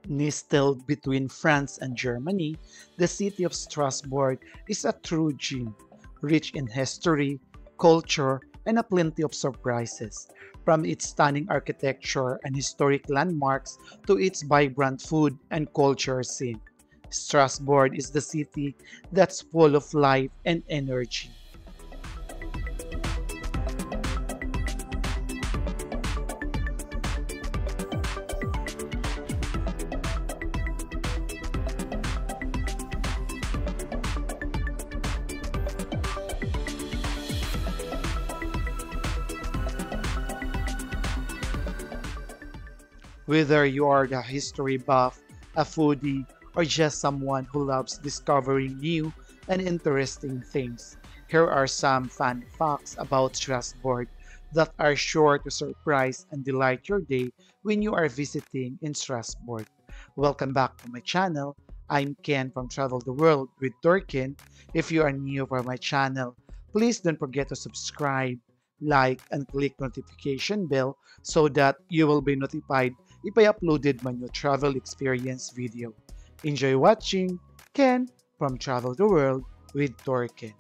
Nestled between France and Germany, the city of Strasbourg is a true gem, rich in history, culture, and a plenty of surprises. From its stunning architecture and historic landmarks to its vibrant food and culture scene. Strasbourg is the city that's full of life and energy. Whether you are the history buff, a foodie, or just someone who loves discovering new and interesting things, here are some fun facts about Strasbourg that are sure to surprise and delight your day when you are visiting in Strasbourg. Welcome back to my channel. I'm Ken from Travel the World with Thorkenn. If you are new for my channel, please don't forget to subscribe, like, and click notification bell so that you will be notified if I uploaded my new travel experience video. Enjoy watching Ken from Travel the World with Thorkenn.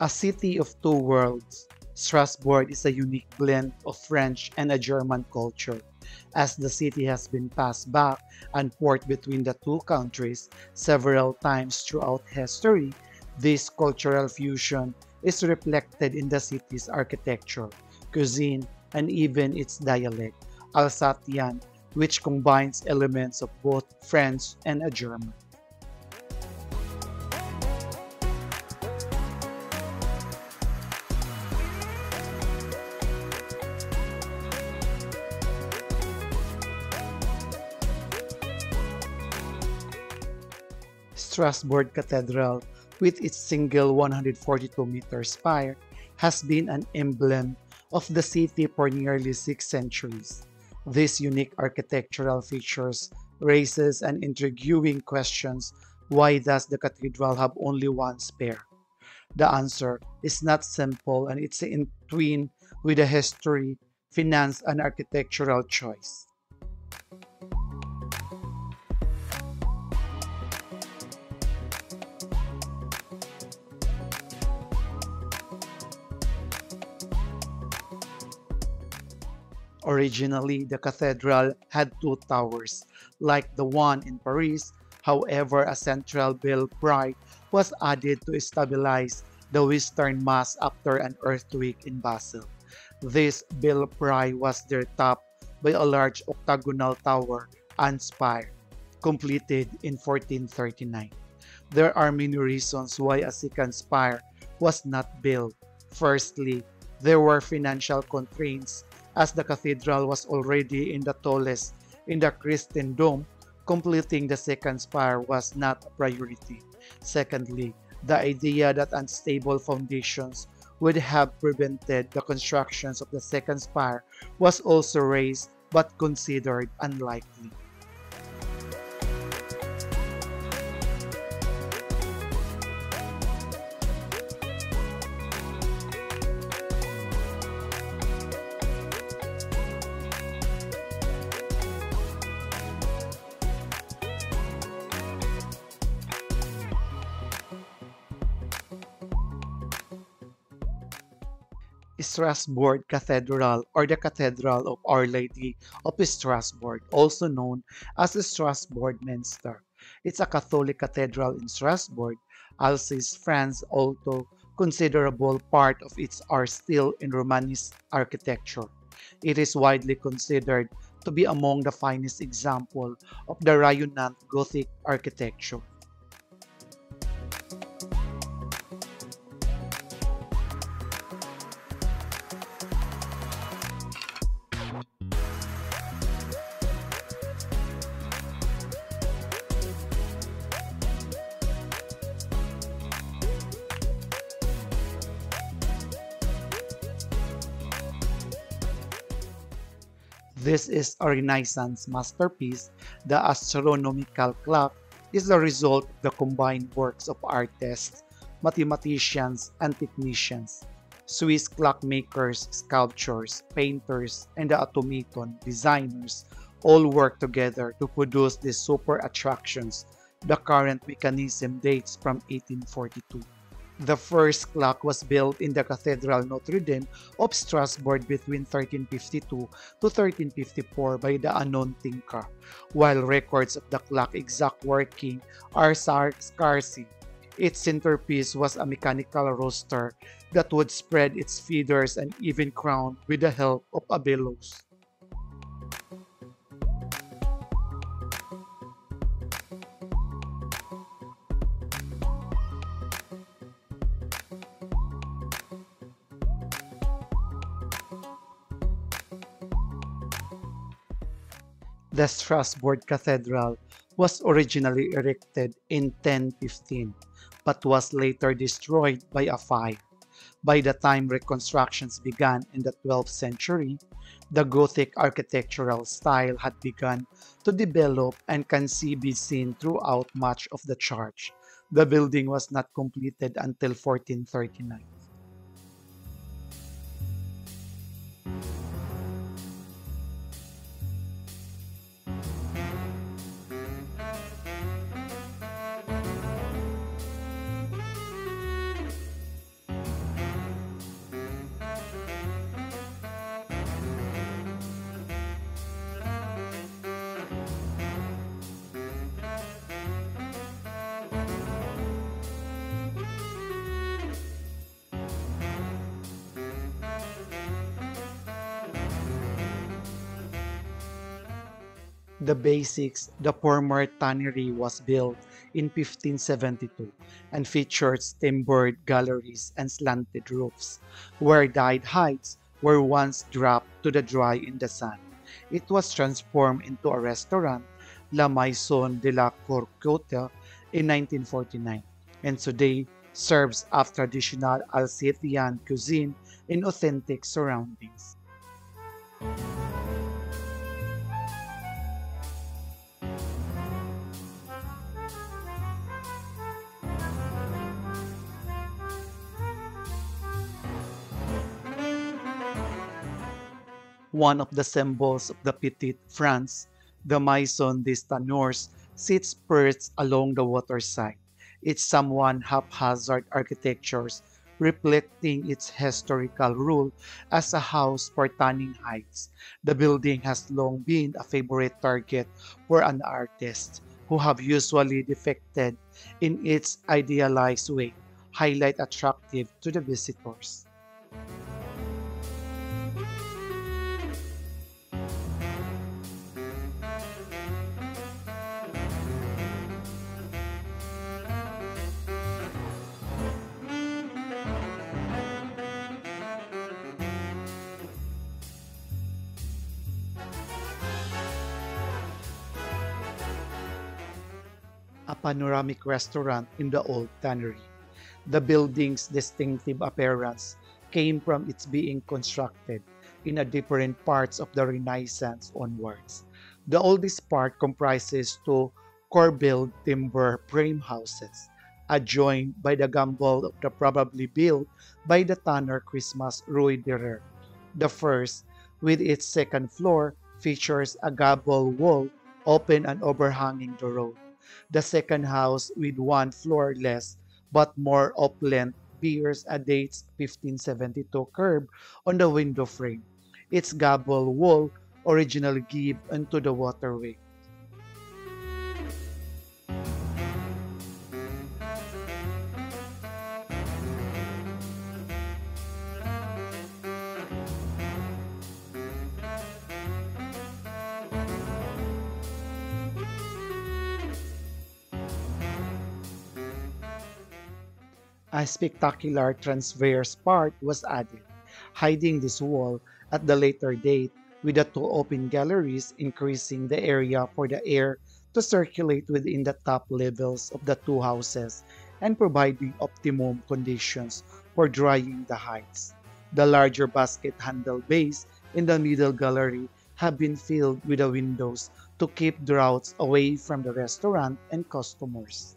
A city of two worlds, Strasbourg is a unique blend of French and a German culture. As the city has been passed back and forth between the two countries several times throughout history, this cultural fusion is reflected in the city's architecture, cuisine, and even its dialect, Alsatian, which combines elements of both French and a German. Strassbourg Cathedral, with its single 142-meter spire, has been an emblem of the city for nearly 6 centuries. This unique architectural features raises an intriguing questions: why does the cathedral have only one spire? The answer is not simple, and it's entwined with the history, finance, and architectural choice. Originally, the cathedral had two towers, like the one in Paris. However, a central belfry was added to stabilize the western mass after an earthquake in Basel. This belfry was there topped by a large octagonal tower and spire, completed in 1439. There are many reasons why a second spire was not built. Firstly, there were financial constraints as the cathedral was already in the tallest in the Christendom. Completing the second spire was not a priority. Secondly, the idea that unstable foundations would have prevented the constructions of the second spire was also raised but considered unlikely. Strasbourg Cathedral, or the Cathedral of Our Lady of Strasbourg, also known as the Strasbourg Minster. It's a Catholic cathedral in Strasbourg, Alsace, France, although considerable part of its are still in Romanesque architecture. It is widely considered to be among the finest example of the Rayonnant Gothic architecture. This is a Renaissance masterpiece. The astronomical clock is the result of the combined works of artists, mathematicians, and technicians. Swiss clockmakers, sculptors, painters, and the automaton designers all work together to produce these super attractions. The current mechanism dates from 1842. The first clock was built in the Cathedral Notre Dame of Strasbourg between 1352 to 1354 by the unknown tinker, while records of the clock exact working are scarce. Its centerpiece was a mechanical rooster that would spread its feathers and even crown with the help of a bellows. The Strasbourg Cathedral was originally erected in 1015, but was later destroyed by a fire. By the time reconstructions began in the 12th century, the Gothic architectural style had begun to develop and can be seen throughout much of the church. The building was not completed until 1439. The basics, the former tannery was built in 1572 and featured timbered galleries and slanted roofs, where dyed hides were once dropped to the dry in the sun. It was transformed into a restaurant, La Maison de la Corcota, in 1949, and today serves up traditional Alsatian cuisine in authentic surroundings. One of the symbols of the Petite France, the Maison des Tanneurs, sits perched along the waterside. It's somewhat haphazard architectures reflecting its historical role as a house for tanning hides. The building has long been a favorite target for an artist who have usually depicted in its idealized way, highlight attractive to the visitors. A panoramic restaurant in the old tannery. The building's distinctive appearance came from its being constructed in a different parts of the Renaissance onwards. The oldest part comprises two corbelled timber frame houses, adjoined by the gable of the probably built by the tanner Christmas Rue Derrer. The first, with its second floor, features a gable wall open and overhanging the road. The second house, with one floor less but more opulent, bears a dates 1572 curve on the window frame. Its gable wall originally gave into the waterway. A spectacular transverse part was added, hiding this wall at the later date with the two open galleries increasing the area for the air to circulate within the top levels of the two houses and providing optimum conditions for drying the hides. The larger basket handle base in the middle gallery have been filled with the windows to keep draughts away from the restaurant and customers.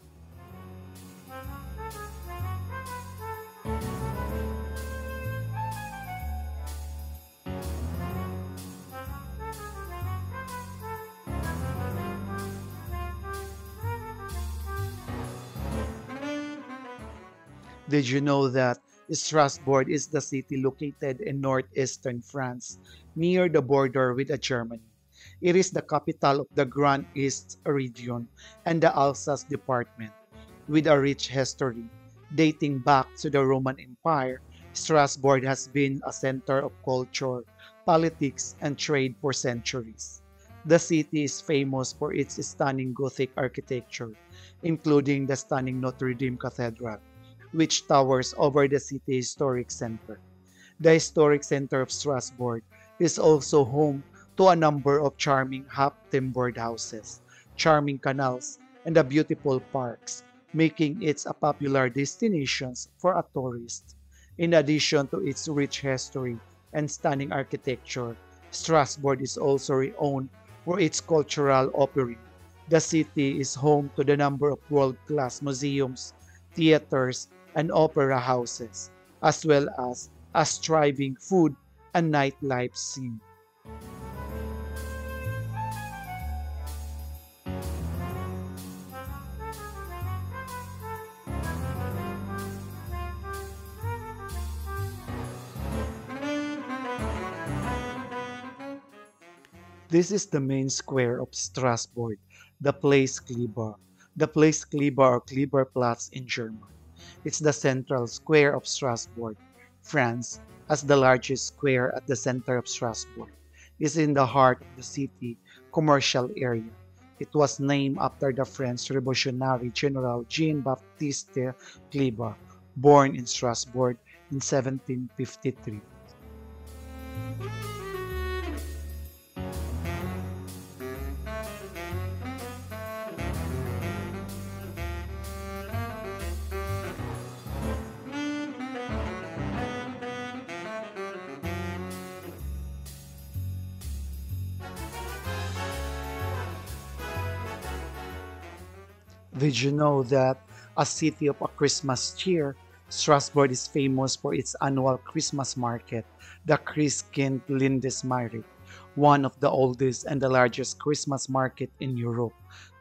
Did you know that Strasbourg is the city located in northeastern France, near the border with Germany? It is the capital of the Grand East region and the Alsace department. With a rich history dating back to the Roman Empire, Strasbourg has been a center of culture, politics, and trade for centuries. The city is famous for its stunning Gothic architecture, including the stunning Notre Dame Cathedral, which towers over the city historic center. The historic center of Strasbourg is also home to a number of charming half-timbered houses, charming canals, and the beautiful parks, making it a popular destination for a tourist. In addition to its rich history and stunning architecture, Strasbourg is also renowned for its cultural offering. The city is home to the number of world-class museums, theaters, and opera houses, as well as a thriving food and nightlife scene. This is the main square of Strasbourg, the Place Kleber. The Place Kleber or Kleberplatz in German. It's the central square of Strasbourg, France, as the largest square at the center of Strasbourg. Is in the heart of the city commercial area. It was named after the French Revolutionary General Jean-Baptiste Kleber, born in Strasbourg in 1753. Did you know that a city of a Christmas cheer, Strasbourg is famous for its annual Christmas market, the Christkind Lindesmarkt, one of the oldest and the largest Christmas market in Europe.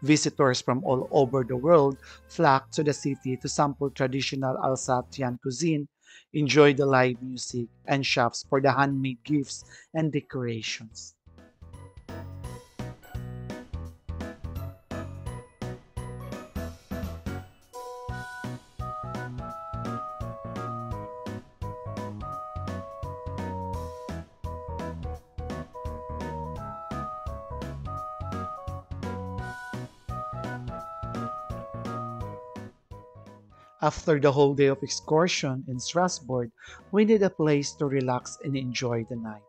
Visitors from all over the world flock to the city to sample traditional Alsatian cuisine, enjoy the live music, and shops for the handmade gifts and decorations. After the whole day of excursion in Strasbourg, we need a place to relax and enjoy the night.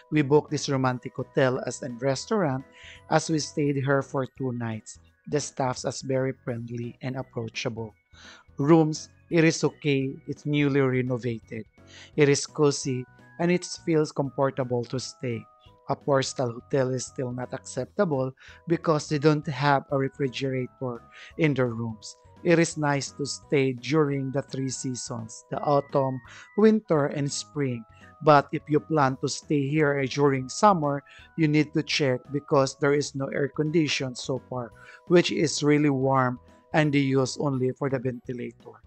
We booked this romantic hotel as a restaurant as we stayed here for 2 nights. The staff is very friendly and approachable. Rooms, it is okay, it's newly renovated. It is cozy and it feels comfortable to stay. A four-star hotel is still not acceptable because they don't have a refrigerator in the rooms. It is nice to stay during the 3 seasons, the autumn, winter, and spring. But if you plan to stay here during summer, you need to check because there is no air condition so far, which is really warm and they use only for the ventilator.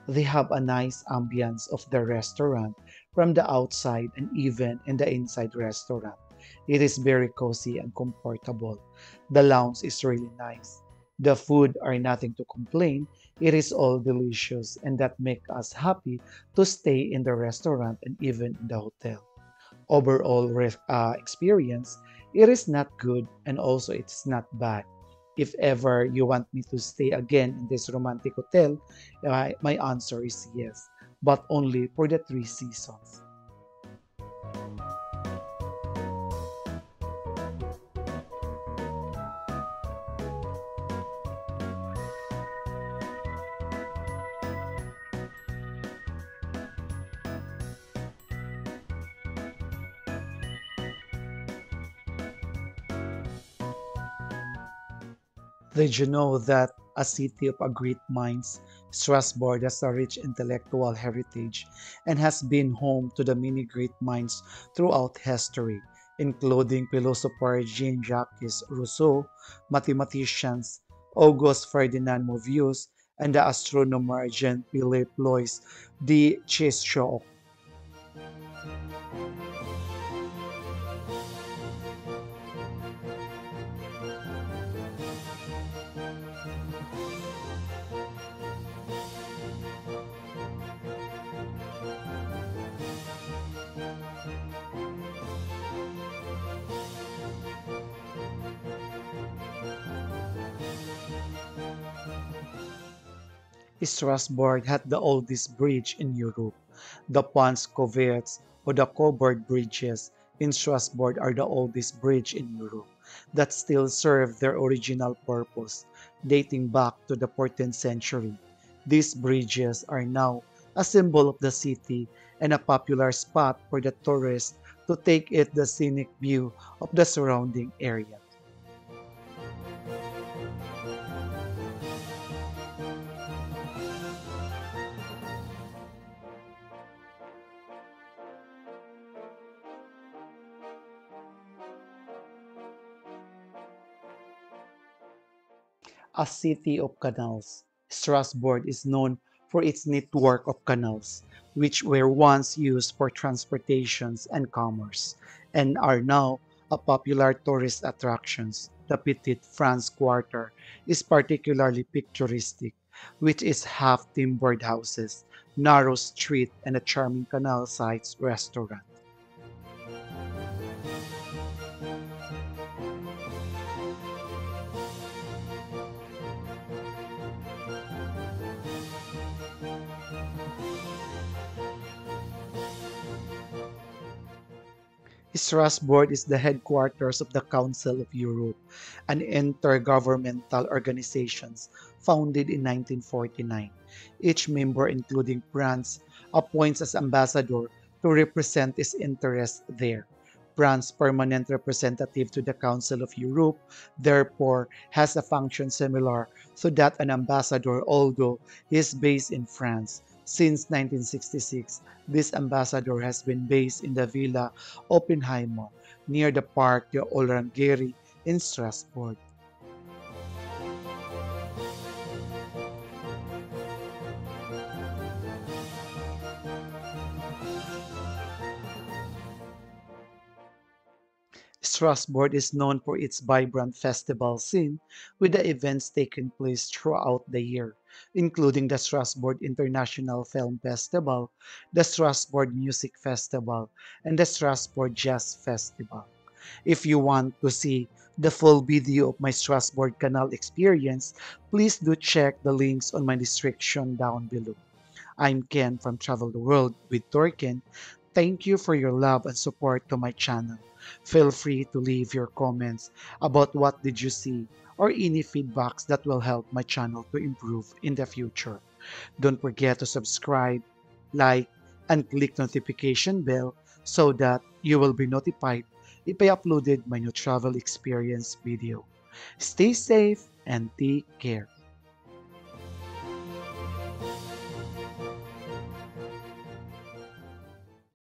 They have a nice ambience of the restaurant from the outside and even in the inside restaurant. It is very cozy and comfortable. The lounge is really nice. The food are nothing to complain. It is all delicious and that make us happy to stay in the restaurant and even in the hotel. Overall experience, it is not good and also it's not bad. If ever you want me to stay again in this romantic hotel, my answer is yes, but only for the 3 seasons. Did you know that a city of a great minds, Strasbourg has a rich intellectual heritage and has been home to the many great minds throughout history, including philosopher Jean-Jacques Rousseau, mathematicians Auguste Ferdinand Mobius, and the astronomer Jean-Philippe Lois de Chaiseaux. Strasbourg had the oldest bridge in Europe. The Pons Coverts or the covered bridges in Strasbourg are the oldest bridge in Europe that still serve their original purpose, dating back to the 14th century. These bridges are now a symbol of the city and a popular spot for the tourists to take it the scenic view of the surrounding area. A city of canals, Strasbourg is known for its network of canals, which were once used for transportations and commerce, and are now a popular tourist attractions. The Petite France Quarter is particularly picturesque, which is half timbered houses, narrow street, and a charming canal-side restaurant. Strasbourg is the headquarters of the Council of Europe, an intergovernmental organization founded in 1949. Each member, including France, appoints as ambassador to represent its interests there. France's permanent representative to the Council of Europe, therefore, has a function similar to that an ambassador, although he is based in France. Since 1966, this ambassador has been based in the Villa Oppenheimer near the Parc de Orangerie in Strasbourg. Strasbourg is known for its vibrant festival scene, with the events taking place throughout the year, including the Strasbourg International Film Festival, the Strasbourg Music Festival, and the Strasbourg Jazz Festival. If you want to see the full video of my Strasbourg Canal experience, please do check the links on my description down below. I'm Ken from Travel the World with Thorkenn. Thank you for your love and support to my channel. Feel free to leave your comments about what did you see or any feedbacks that will help my channel to improve in the future. Don't forget to subscribe, like, and click notification bell so that you will be notified if I uploaded my new travel experience video. Stay safe and take care.